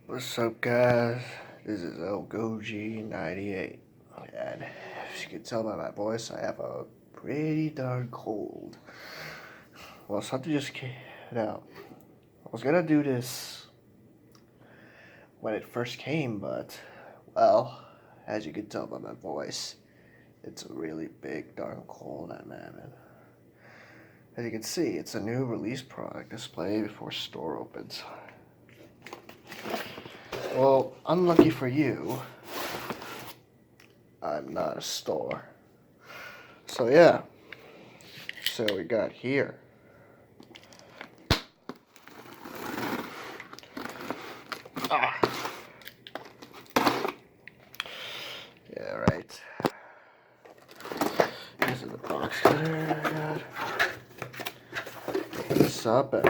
What's up, guys? This is Goji98, and as you can tell by my voice, I have a pretty darn cold. Well, something just came out. I was gonna do this when it first came, but, well, as you can tell by my voice, it's a really big darn cold I'm having. As you can see, it's a new release product display before store opens. Well, unlucky for you, I'm not a store. So yeah, so we got here. Yeah, right. This is the box cutter I got. Open this up and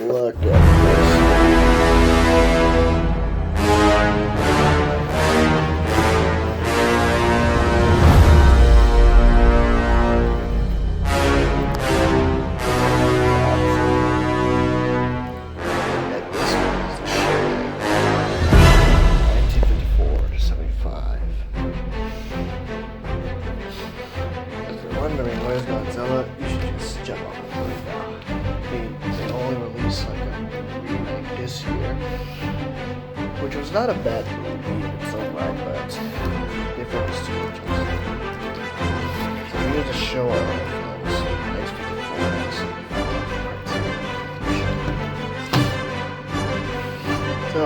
look at this. Wondering where's Godzilla? You should just jump on it right now. They only released like a remake this year, which was not a bad movie in its own right, but different is too much. So here's a Showa films, 1954. So.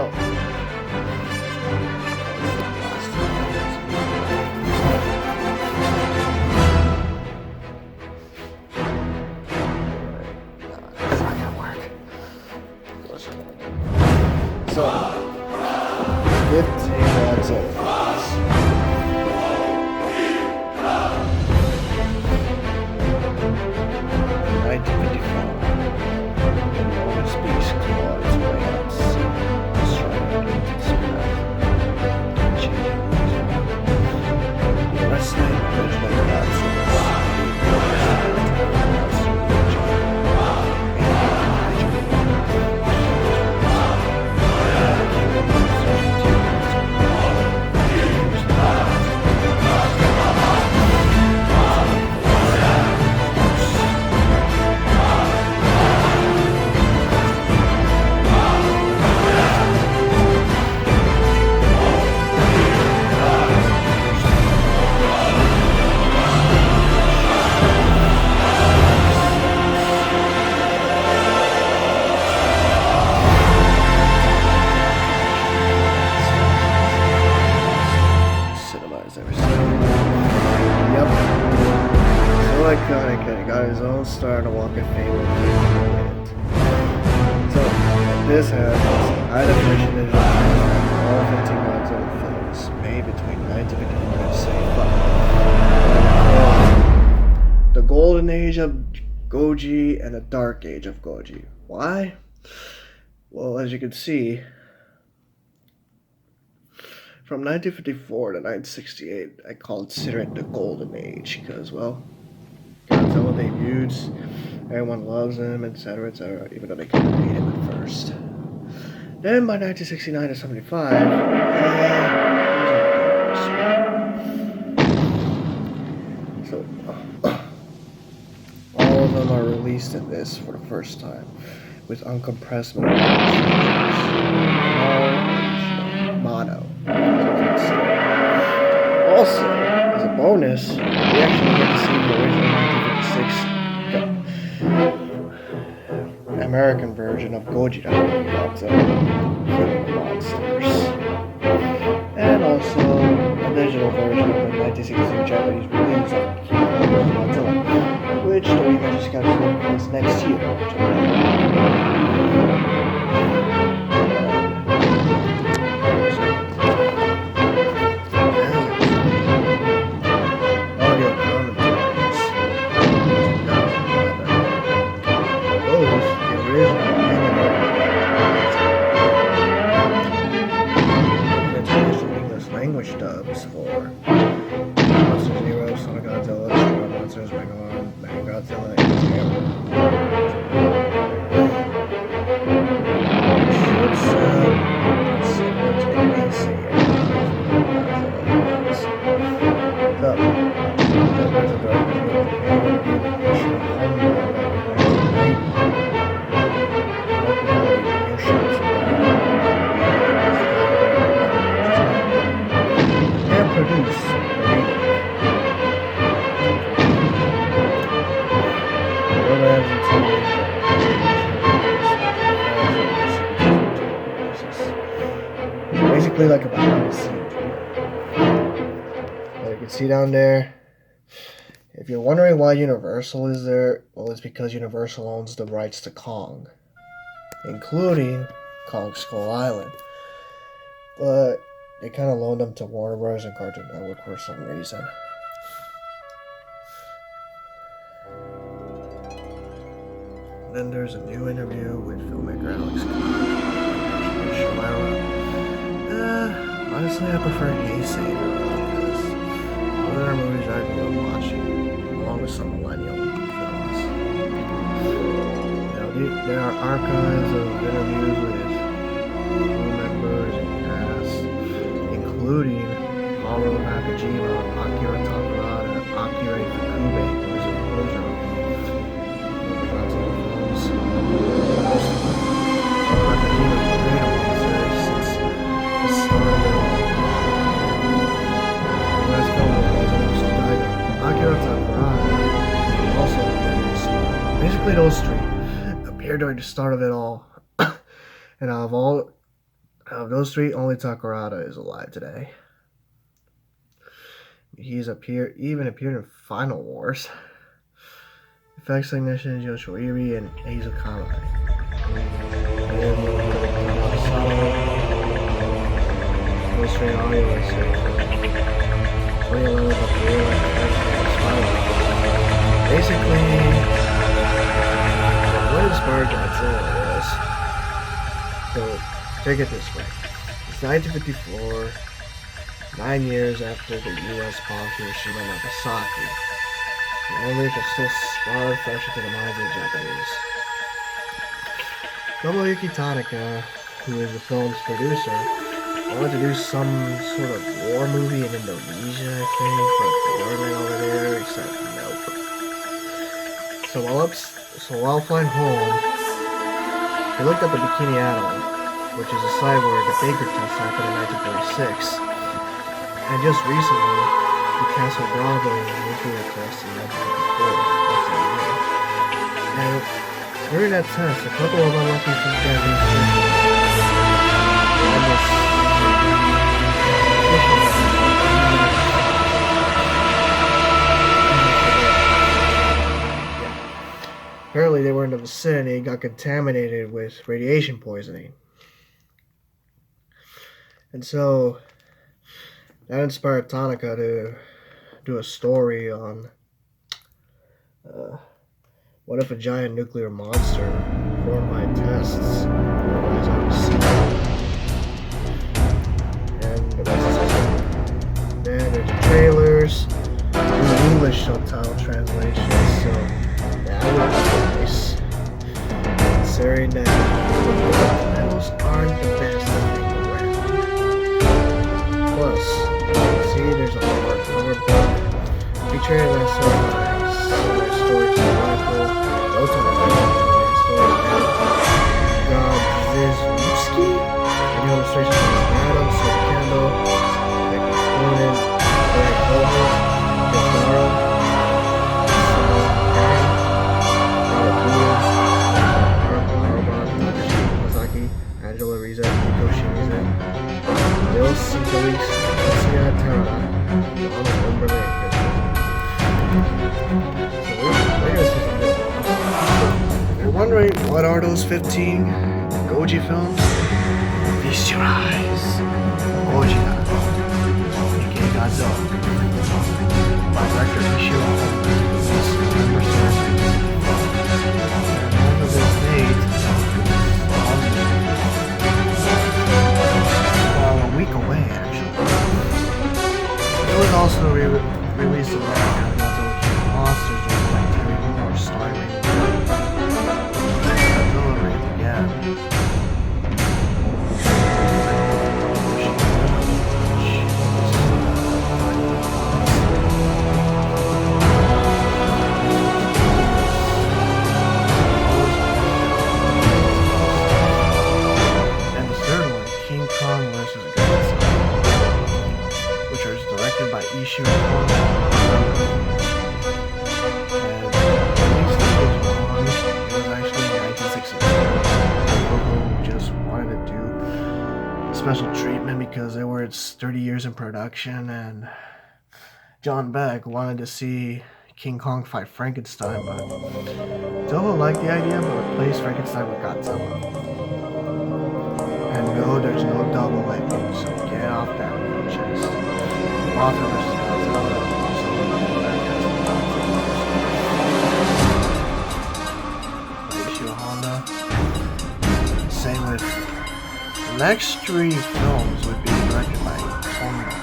So, 15 minutes of this. 1954. The Roman speaks claws way out to sea, destroying its The West Side original Godzilla. Yep. So iconic, and he got his own star in the Walk of Fame. So, this has high definition digital camera, all 15 Godzilla films made between 1954 and 1975. The golden age of Goji and the dark age of Goji. Why? Well, as you can see, from 1954 to 1968, I consider it the golden age because, well, Godzilla debuts, everyone loves him, etc., etc., even though they couldn't beat him at first. Then by 1969 to 75, so all of them are released in this for the first time with uncompressed mono. Also, as a bonus, we actually get to see the original 1956 American version of Godzilla, Monsters, and also a digital version of the 1962 Japanese release of Godzilla, which the remake is scheduled to release next year. English dubs for Monster Zero, Son of Godzilla, Destroy Monsters, Megalon, Godzilla, and basically like a behind the scenes. You can see down there. If you're wondering why Universal is there, well, it's because Universal owns the rights to Kong, including Kong Skull Island. But they kind of loaned them to Warner Bros. And Cartoon Network for some reason. And then there's a new interview with filmmaker Alex Showa. Honestly, I prefer Heisei because other movies I grew up watching, along with some millennial films. There are archives of interviews with crew members and cast, including Haru Nakajima, Akira Takarada, Akira Ifukube, who is a composer of the Godzilla films. Nakajima played a monster since the start of the last film of Godzilla. Akira Takarada also produced. Basically, those three appeared during the start of it all. And out of those three, only Takarada is alive today. He's even appeared in Final Wars. Effects technicians Yoshoiri and Eizo Kamai. Illustrating audio is 2011 with basically, what inspired Godzilla was, so take it this way. It's 1954, 9 years after the U.S. bombed Hiroshima and Nagasaki. The memories are still scarred fresh into the minds of the Japanese. Tomoyuki Tanaka, who is the film's producer, wanted to do some sort of war movie in Indonesia, I think, but the government over there said nope. So while flying home, he looked at the Bikini Atoll, which is a site where the Baker test happened in 1946, and just recently, the Castle Bravo nuclear test in 1954. And during that test, a couple of unlucky Japanese apparently they were in the vicinity and got contaminated with radiation poisoning. And so that inspired Tanaka to do a story on what if a giant nuclear monster formed by tests was on the sea. And the rest is history. Then there's the trailers, the English subtitle translations, so that would be nice. Considering that the titles aren't the best thing around. Plus, see, there's a hardcover book featuring that sort of similar story to the rifle, no time story about Godzilla, and illustrations by Adam, Silver Candle, Nick Cronin, Greg Cohen, Jeff Darrow, Angela Riza, Nico Shimizu, Bill Sinkalis, Lucia Terra, Ronald Wimberley, if you're wondering what are those 15 Goji films, feast your eyes. Godzilla, aka Godzilla, by director Showa. One of those made a week away, actually. It was also released in America. Monsters was like Terry Moore starring Godzilla raised again. And the third one, King Kong vs. Godzilla, which was directed by Ishiro. special treatment because they were its 30 years in production, and John Beck wanted to see King Kong fight Frankenstein, but Toho liked the idea but replaced Frankenstein with Godzilla. And no, there's no double lightning, so get off that chest. Mothra vs. Godzilla, also Honda. Same with the next 3 films would be directed by Honda,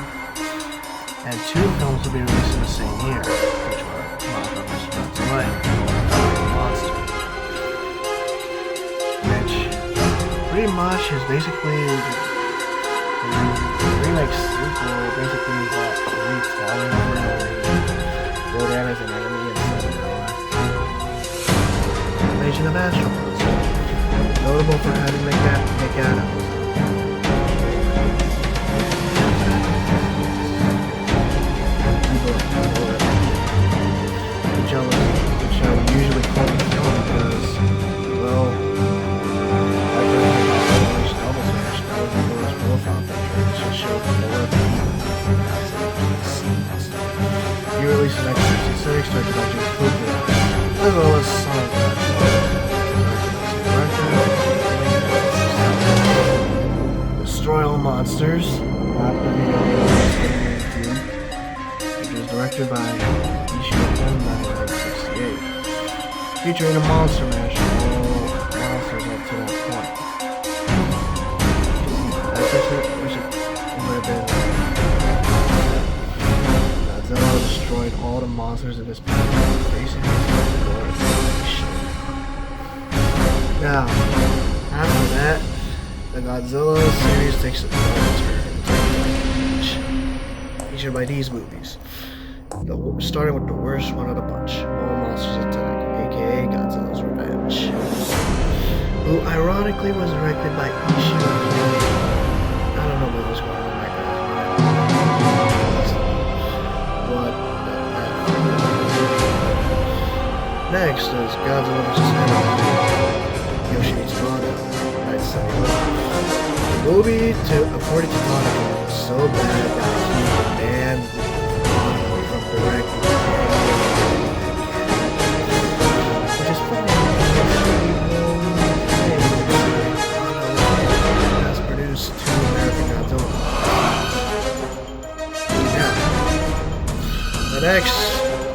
and 2 films would be released in the same year, which were Mothra vs. Godzilla and Monster, which pretty much is basically the remake sequel. Basically, that retelling where Rodan as an enemy instead of Invasion of Astro. Notable for having McAdams. Which I would usually call the film because, well, like the Double Smash, that was the lowest profile picture. It just showed more he released in 1966, directed by Jim Cooper, as well as Sonic Destroy All Monsters, which was directed by Showa in 1968, featuring a monster mash of all monsters up to that point. Godzilla destroyed all the monsters of his planet, facing his Now, after that, the Godzilla series takes a turn, featured by these movies. Starting with the worst one of the bunch, All Monsters Attack, aka Godzilla's Revenge, who ironically was directed by Ishii. I don't know what was going on that guy's name. Next is Godzilla vs. Yoshimitsu Wano, 1971. The movie, according to Monica, was so bad that he banned Wano from directing it. Which is funny because has produced 2 American Godzilla. Now, the next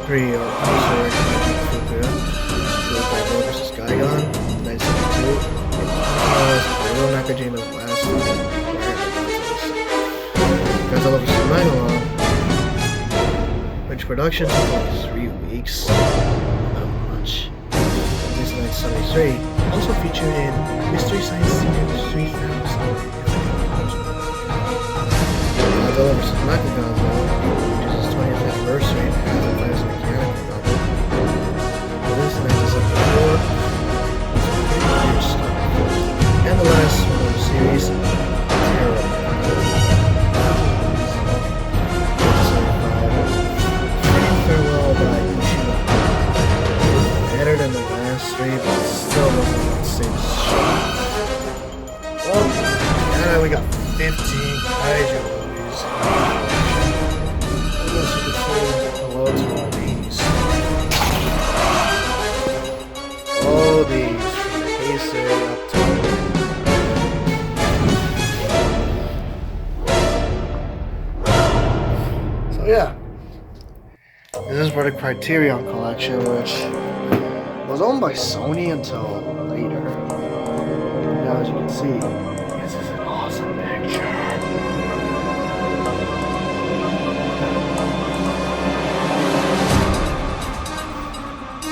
3 are also directed by Jim Fukuda, Godzilla vs. Gigan, 1972, Hiro Nakajima's last film, Godzilla vs. Megalon, which production took like 3 weeks, not much. This 1973, also featured in Mystery Science Theater 3000. Godzilla vs. Mechagodzilla, which is its 20th anniversary and has the finest mechanical novel. This 1974. And the last one of the series, Farewell by Ishida. Better than the last 3, but still wasn't the same shot. Well, and we got 15 kaiju movies. I guess you could say hello to all these. All these from the Heisei up to yeah, this is for the Criterion Collection, which was owned by Sony until later. Now, as you can see, this is an awesome picture.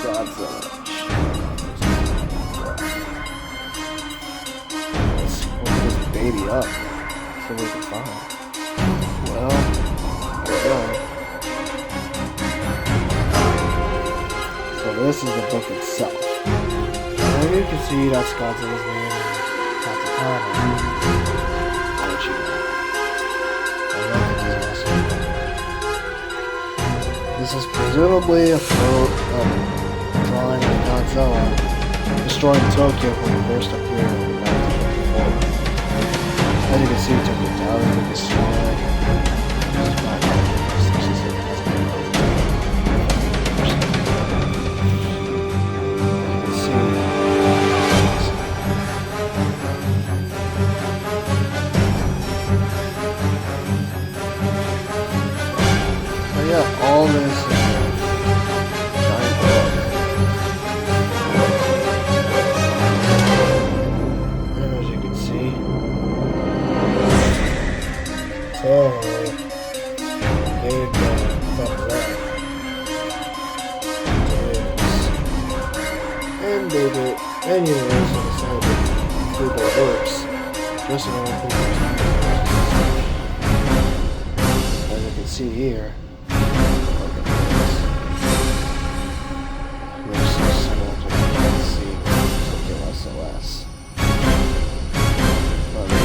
Godzilla. Let's open this baby up so we can find. Well. So this is the book itself. And you can see that's Godzilla's name and Katakana. This is presumably a drawing of Godzilla destroying Tokyo when he first appeared in 1954. As you can see, it took All this is giant book. And as you can see, Toho gave the thumbs up to this. And they did, and Universal decided to do their works just in order to as you can see here.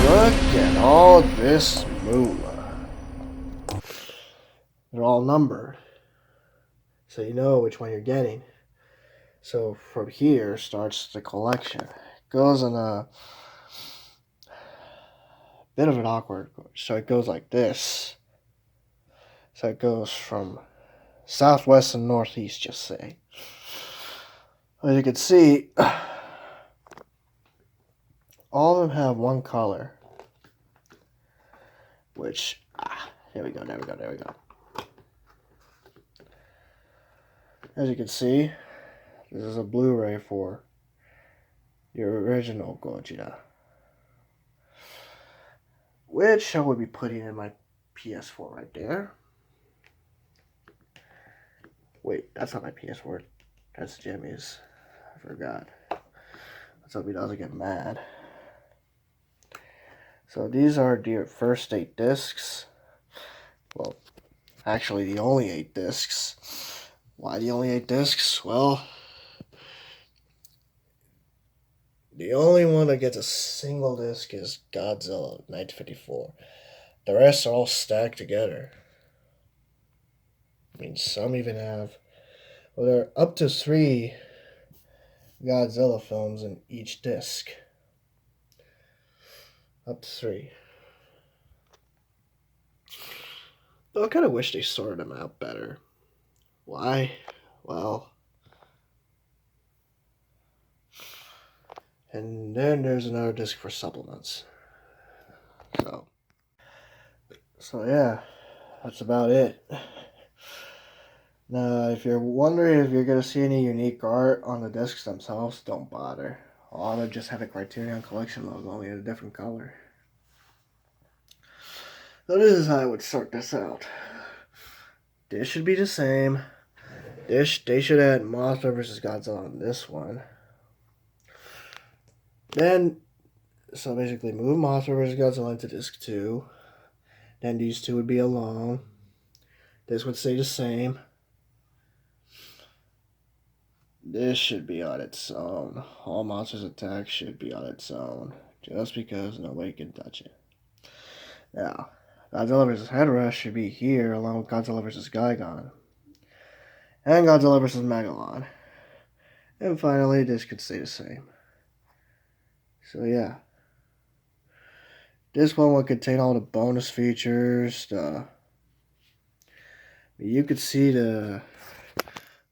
Look at all this moolah. They're all numbered, so you know which one you're getting. So from here starts the collection. It goes in a bit of an awkward, so it goes like this. So it goes from southwest and northeast, just say. As you can see, all of them have one color. Which, there we go. As you can see, this is a Blu-ray for your original Godzilla, which I will be putting in my PS4 right there. Wait, that's not my PS4. That's Jimmy's. I forgot. Let's hope he doesn't get mad. So these are the first 8 discs. Well, actually the only 8 discs. Why the only 8 discs? Well, the only one that gets a single disc is Godzilla 1954. The rest are all stacked together. I mean, some even have, well, there are up to 3 Godzilla films in each disc. Up to 3. Though I kind of wish they sorted them out better. Why? Well, and then there's another disc for supplements. So yeah, that's about it. Now, if you're wondering if you're going to see any unique art on the discs themselves, don't bother. All of them just have a Criterion Collection logo, only in a different color. So this is how I would sort this out. This should be the same. They should add Mothra vs. Godzilla on this one. Then, so basically move Mothra vs. Godzilla into disc 2. Then these two would be alone. This would stay the same. This should be on its own. All monsters attack should be on its own. Just because nobody can touch it. Now, Godzilla vs. Hedorah should be here along with Godzilla vs. Gigan. And Godzilla vs. Megalon. And finally, this could stay the same. So yeah. This one will contain all the bonus features. You could see the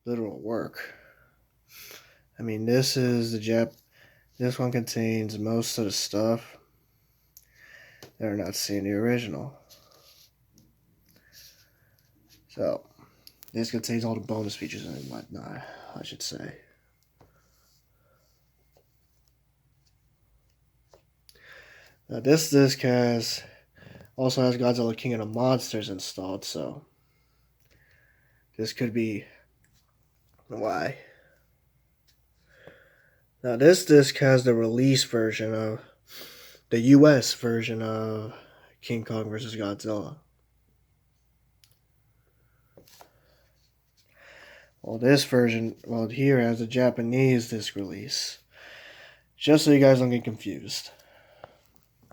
literal work. I mean, this is this one contains most of the stuff that are not seen in the original. So, this contains all the bonus features and whatnot, I should say. Now, this disc also has Godzilla King of the Monsters installed, so this could be why. Now, this disc has the release version of the US version of King Kong vs. Godzilla. Well, this version, here has the Japanese disc release. Just so you guys don't get confused.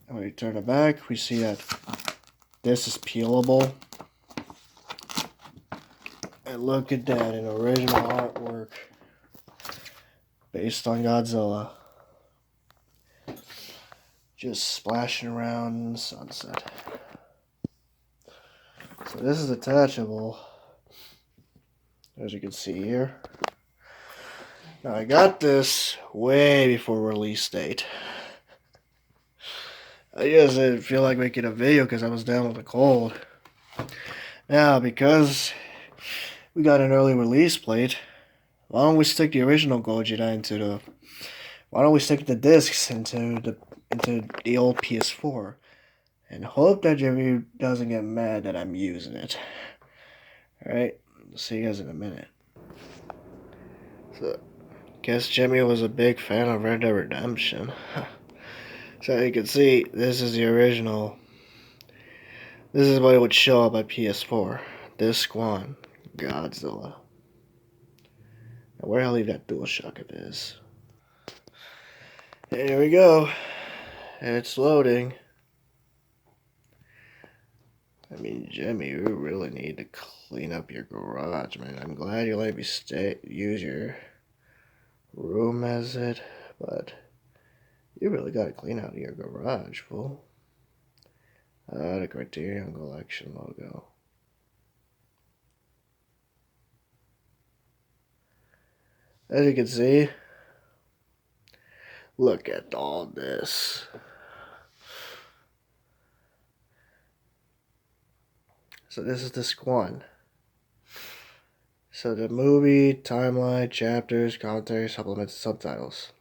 When we turn it back, we see that this is peelable. And look at that, an original artwork based on Godzilla. Just splashing around in the sunset. So this is detachable, as you can see here. Now I got this way before release date. I just didn't feel like making a video because I was down with a cold. Now, because we got an early release plate, why don't we stick the original Gojira into the... Why don't we stick the discs into the old PS4? And hope that Jimmy doesn't get mad that I'm using it. Alright, see you guys in a minute. So, guess Jimmy was a big fan of Red Dead Redemption. So you can see, this is the original. This is what it would show up at PS4. Disc 1, Godzilla. Now where the hell leave that DualShock of his? Here we go. It's loading. I mean, Jimmy, you really need to clean up your garage, man. I'm glad you let me use your room as it, but you really gotta clean out your garage, fool. The Criterion Collection logo. As you can see, look at all this. So this is disc 1. So the movie, timeline, chapters, commentary, supplements, subtitles.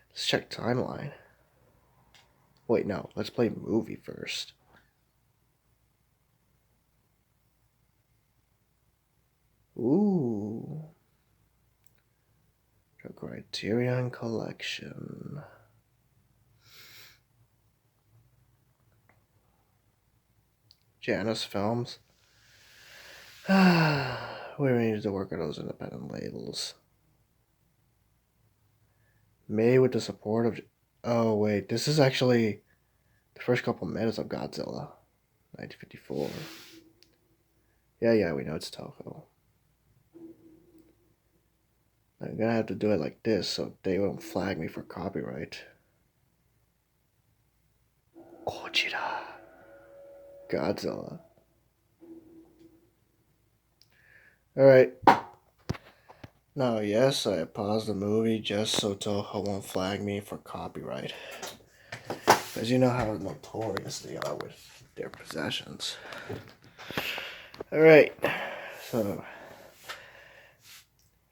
Let's check timeline. Wait, no. Let's play movie first. Ooh. The Criterion Collection. Janus Films. We need to work on those independent labels. Made with the support of... Oh, wait. This is actually the first couple minutes of Godzilla. 1954. Yeah, we know it's Toho. I'm gonna have to do it like this so they won't flag me for copyright. Godzilla. Godzilla. Alright. Now, yes, I paused the movie just so Toho won't flag me for copyright. Because you know how notorious they are with their possessions. Alright. So,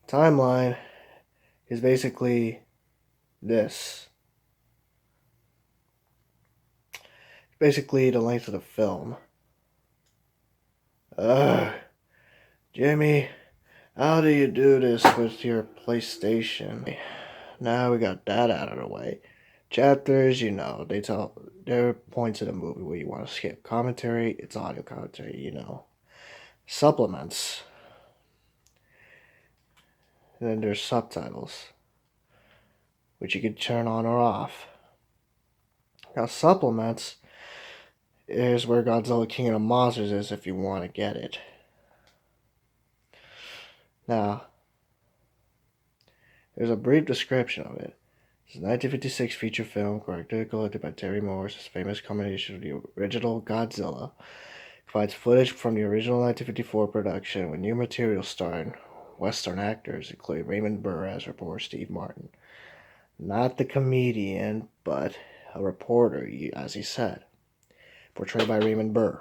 timeline is basically this. Basically the length of the film. Jimmy, how do you do this with your PlayStation? Now we got that out of the way. Chapters, you know, they're points of the movie where you want to skip. Commentary, it's audio commentary, you know. Supplements. And then there's subtitles, which you can turn on or off. Now, supplements is where Godzilla King of the Monsters is if you want to get it. Now, there's a brief description of it. It's a 1956 feature film directed by Terry Morris, his famous combination of the original Godzilla. It provides footage from the original 1954 production with new material starring Western actors, including Raymond Burr as reporter Steve Martin. Not the comedian, but a reporter, as he said. Portrayed by Raymond Burr.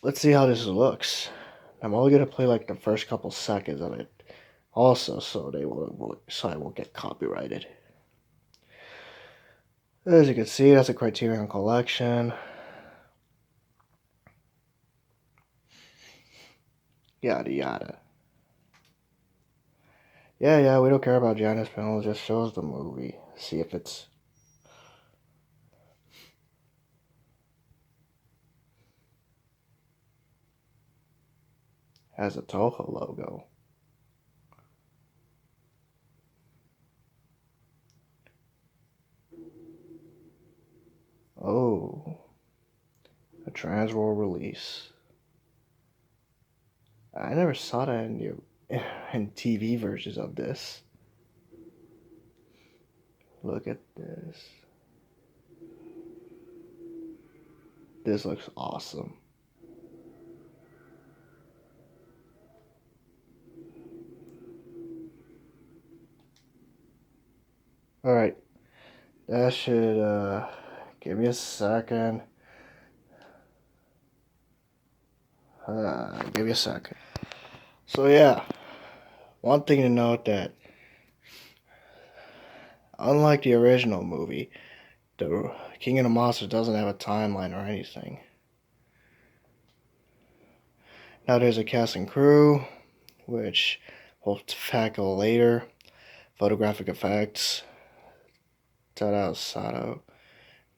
Let's see how this looks. I'm only going to play like the first couple seconds of it. Also, so I won't get copyrighted. As you can see, that's a Criterion Collection. Yada yada. Yeah, we don't care about Janus panel, it just shows the movie. See if it's... has a Toho logo. Oh. A Transworld release. I never saw that in TV versions of this. Look at this. This looks awesome. Alright, that should, give me a second. Give me a second. So yeah, one thing to note that, unlike the original movie, the King of the Monsters doesn't have a timeline or anything. Now there's a cast and crew, which we'll tackle later. Photographic effects, Tadao Sato,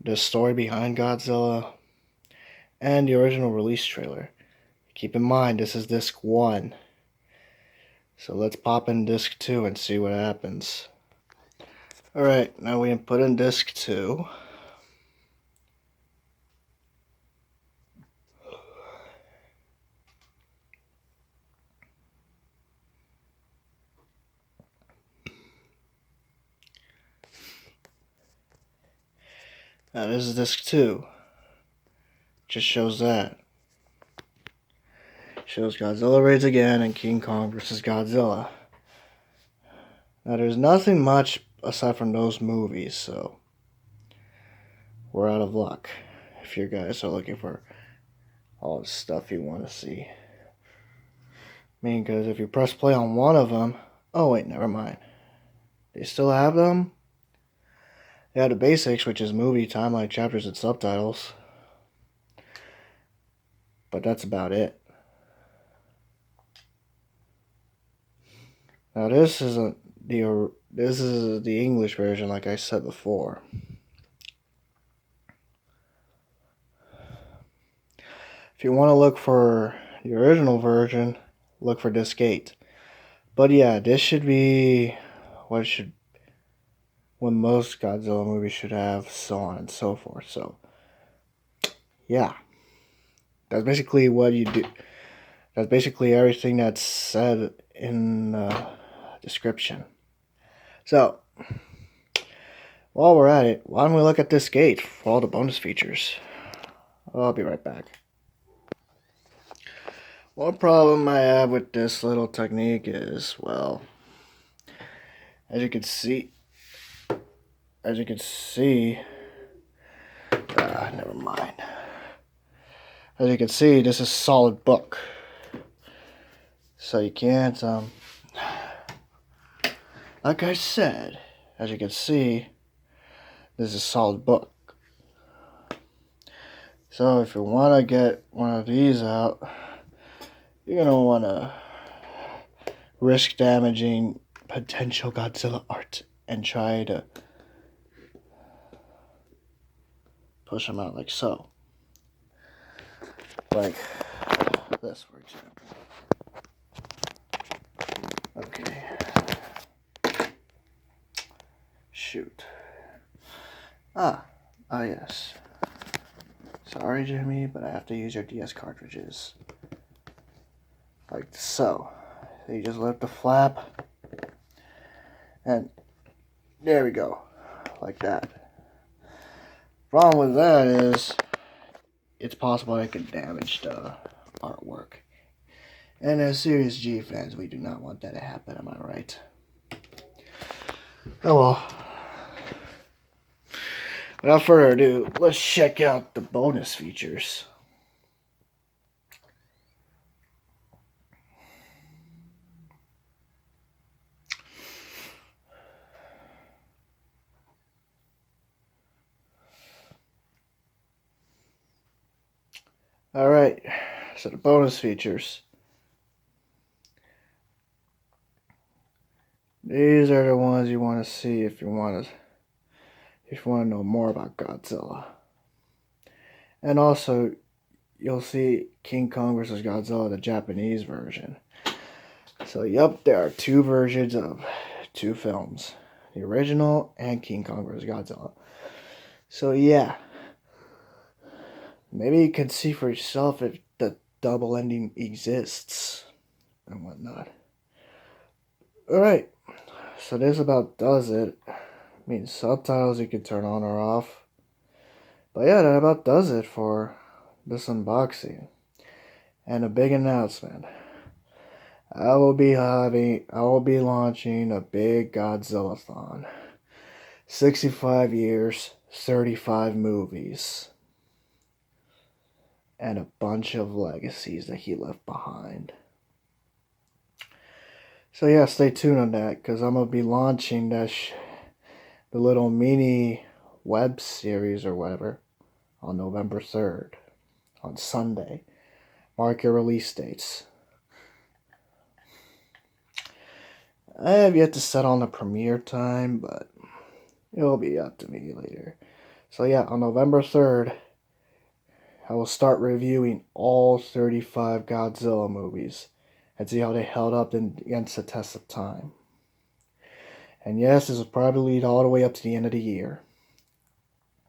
the story behind Godzilla, and the original release trailer. Keep in mind, this is disc 1. So let's pop in disc 2 and see what happens. Alright, now we put in disc 2. Now this is disc 2. Just shows that. Shows Godzilla raids again and King Kong versus Godzilla. Now there's nothing much aside from those movies, so we're out of luck if you guys are looking for all the stuff you want to see. I mean, because if you press play on one of them... Oh wait, never mind. They still have them? They have the basics, which is movie, timeline, chapters, and subtitles. But that's about it. Now this isn't this is the English version, like I said before. If you want to look for the original version, look for disc 8. But yeah, this should be what most Godzilla movies should have, so on and so forth. So yeah, that's basically what you do. That's basically everything that's said in the description. So while we're at it, why don't we look at disc 8 for all the bonus features? I'll be right back. One problem I have with this little technique is, well, as you can see, never mind. As you can see, this is solid book. So you can't, like I said, as you can see, this is solid book. So if you want to get one of these out, you're going to want to risk damaging potential Godzilla art and try to push them out like so. Like this, for example. Okay. Shoot. Ah, yes. Sorry, Jimmy, but I have to use your DS cartridges. Like so. So you just lift the flap, and there we go. Like that. Problem with that is, it's possible it could damage the artwork. And as Serious G fans, we do not want that to happen, am I right? Oh well. Without further ado, let's check out the bonus features. Alright, so the bonus features. These are the ones you want to see if you want to know more about Godzilla. And also, you'll see King Kong vs. Godzilla, the Japanese version. So, yep, there are two versions of two films. The original and King Kong vs. Godzilla. So, yeah. Maybe you can see for yourself if the double ending exists and whatnot. Alright, so this about does it. I mean, subtitles you can turn on or off. But yeah, that about does it for this unboxing and a big announcement. I will be launching a big Godzilla-thon. 65 years, 35 movies, and a bunch of legacies that he left behind. So yeah, stay tuned on that, because I'm going to be launching the little mini web series or whatever on November 3rd, on Sunday. Mark your release dates. I have yet to set on the premiere time, but it'll be up to me later. So yeah, on November 3rd, I will start reviewing all 35 Godzilla movies and see how they held up against the test of time. And yes, this will probably lead all the way up to the end of the year.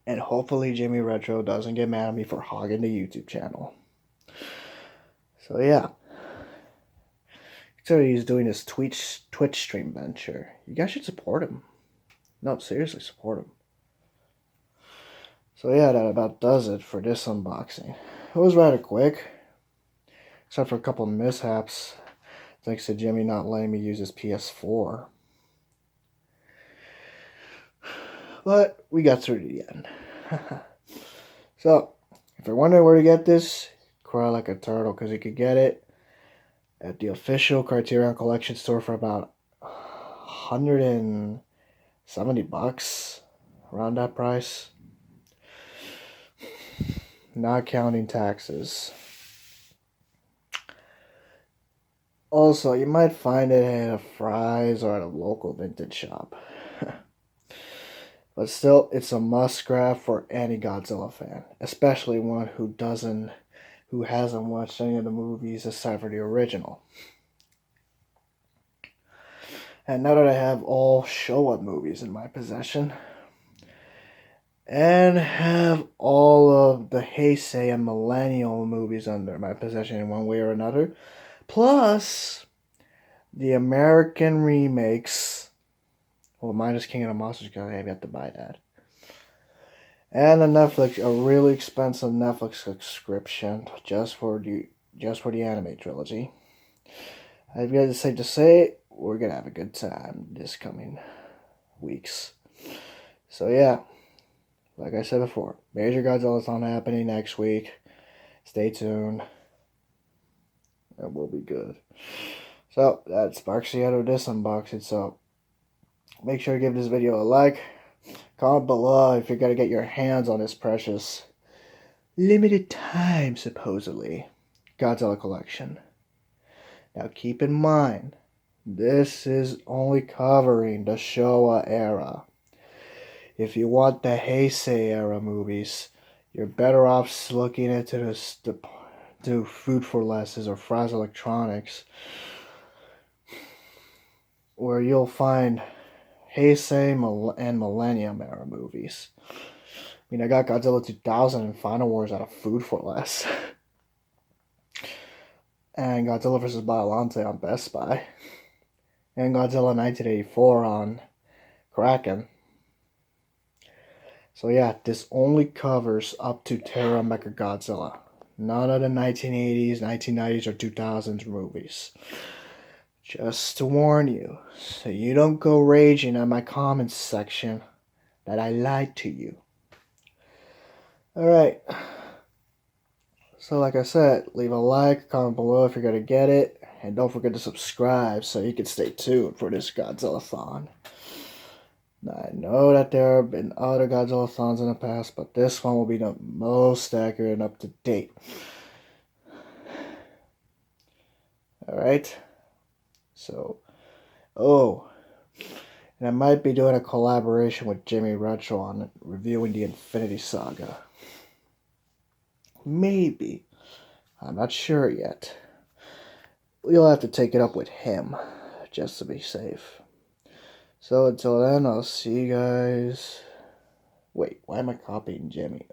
And hopefully Jimmy Retro doesn't get mad at me for hogging the YouTube channel. So yeah. So he's doing his Twitch stream venture. You guys should support him. No, seriously, support him. So yeah, that about does it for this unboxing. It was rather quick, except for a couple of mishaps, thanks to Jimmy not letting me use his PS4. But we got through to the end. So, if you're wondering where to get this, cry like a turtle, because you could get it at the official Criterion Collection store for about $170, around that price. Not counting taxes. Also, you might find it at a Fry's or at a local vintage shop. But still, it's a must-grab for any Godzilla fan, especially one who hasn't watched any of the movies aside for the original. And now that I have all Showa movies in my possession, and have all of the Heisei and Millennial movies under my possession in one way or another, plus the American remakes. Well, mine is King of the Monsters because I have yet to buy that. And a really expensive Netflix subscription just for the anime trilogy. I've got to say, we're gonna have a good time this coming weeks. So yeah, like I said before, major Godzilla's happening next week. Stay tuned. It will be good. So that sparks the end of this unboxing. So make sure to give this video a like. Comment below if you're going to get your hands on this precious, limited time, supposedly, Godzilla collection. Now keep in mind, this is only covering the Showa era. If you want the Heisei era movies, you're better off looking into the Food for Lesses or Fry's Electronics, where you'll find Heisei and Millennium era movies. I mean, I got Godzilla 2000 and Final Wars out of Food for Less. And Godzilla vs. Biollante on Best Buy. And Godzilla 1984 on Kraken. So yeah, this only covers up to Terra Mechagodzilla. None of the 1980s, 1990s, or 2000s movies. Just to warn you, so you don't go raging on my comments section that I lied to you. Alright. So like I said, leave a like, comment below if you're going to get it. And don't forget to subscribe so you can stay tuned for this Godzilla-thon. Now, I know that there have been other Godzilla-thons in the past, but this one will be the most accurate and up to date. Alright. So, and I might be doing a collaboration with Jimmy Retro on reviewing the Infinity Saga. Maybe. I'm not sure yet. We'll have to take it up with him, just to be safe. So until then, I'll see you guys. Wait, why am I copying Jimmy?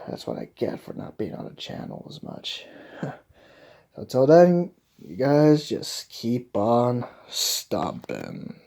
That's what I get for not being on the channel as much. Until then, you guys just keep on stomping.